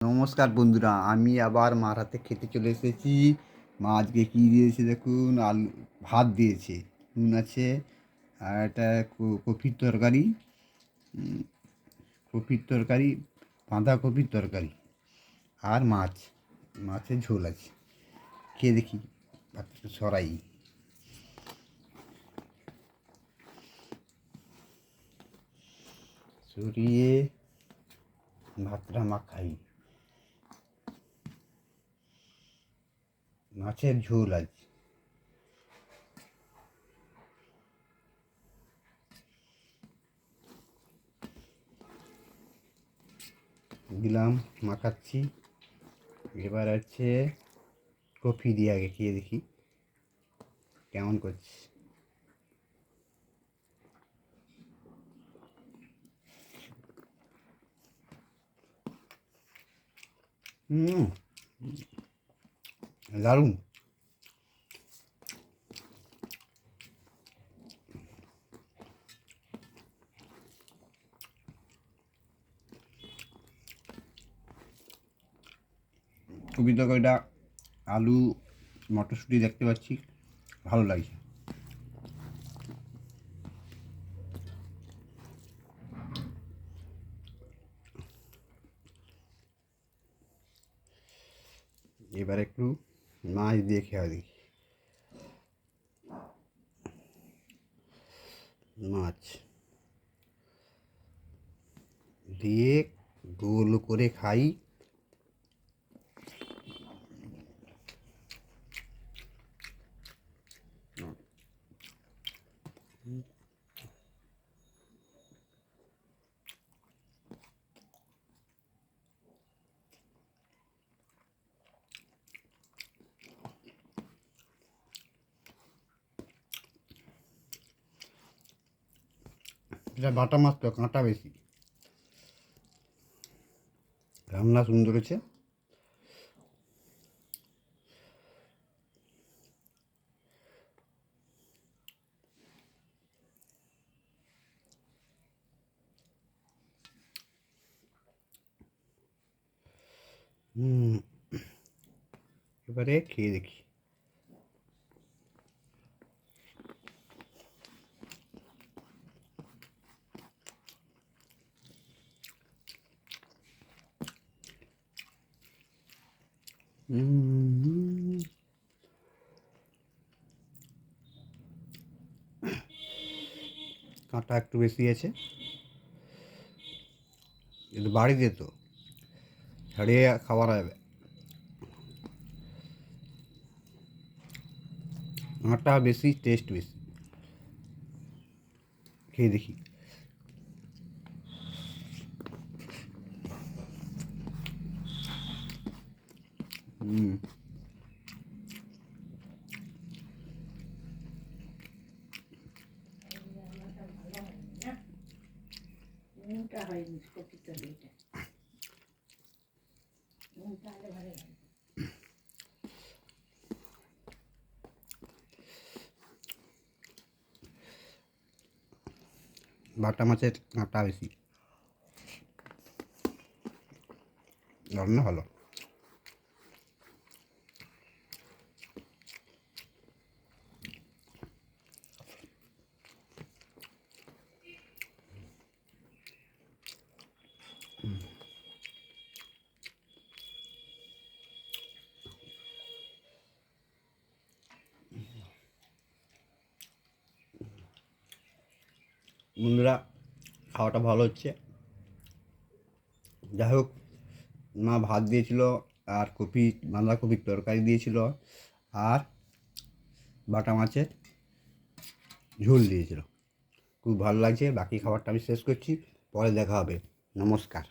নমস্কার বন্ধুরা, আমি আবার মার হাতে খেতে চলে এসেছি। মা আজকে কী দিয়েছে দেখুন, আলু ভাত দিয়েছে, নুন আছে, আর একটা কপির তরকারি, কপির তরকারি, বাঁধাকপির তরকারি, আর মাছের ঝোল আছে। খেয়ে দেখি, একটু সরাই, সরিয়ে ভাতটা মাখাই। মাছের ঝোল আছে, দিলাম, মাখাচ্ছি। এবার আছে কফি দিয়ে আগে খেয়ে দেখি কেমন করছি। দারুণ। কপি তরকারিটা, আলু, মটরশুঁটি দেখতে পাচ্ছি, ভালো লাগছে। এবার একটু মাছ দিয়ে খেয়া দেখি। মাছ দিয়ে গোল করে খাই। এটা বাটা মাছ তো, কাঁটা বেশি, রান্না সুন্দর হয়েছে। এবারে খেয়ে দেখি। কাঁটা একটু বেশি আছে, কিন্তু বাড়িতে তো ছাড়িয়ে খাওয়া যাবে। কাঁটা বেশি, টেস্ট বেশি। খেয়ে দেখি। বাটা মাছের কাঁটা বেশি, রান্না ভালো। বন্ধুরা, খাওয়াটা ভালো হচ্ছে। যাই হোক, মা ভাত দিয়েছিল, আর বাঁধাকপির তরকারি দিয়েছিল, আর বাটা মাছের ঝোল দিয়েছিল। খুব ভালো লাগছে। বাকি খাবারটা আমি শেষ করছি, পরে দেখা হবে। নমস্কার।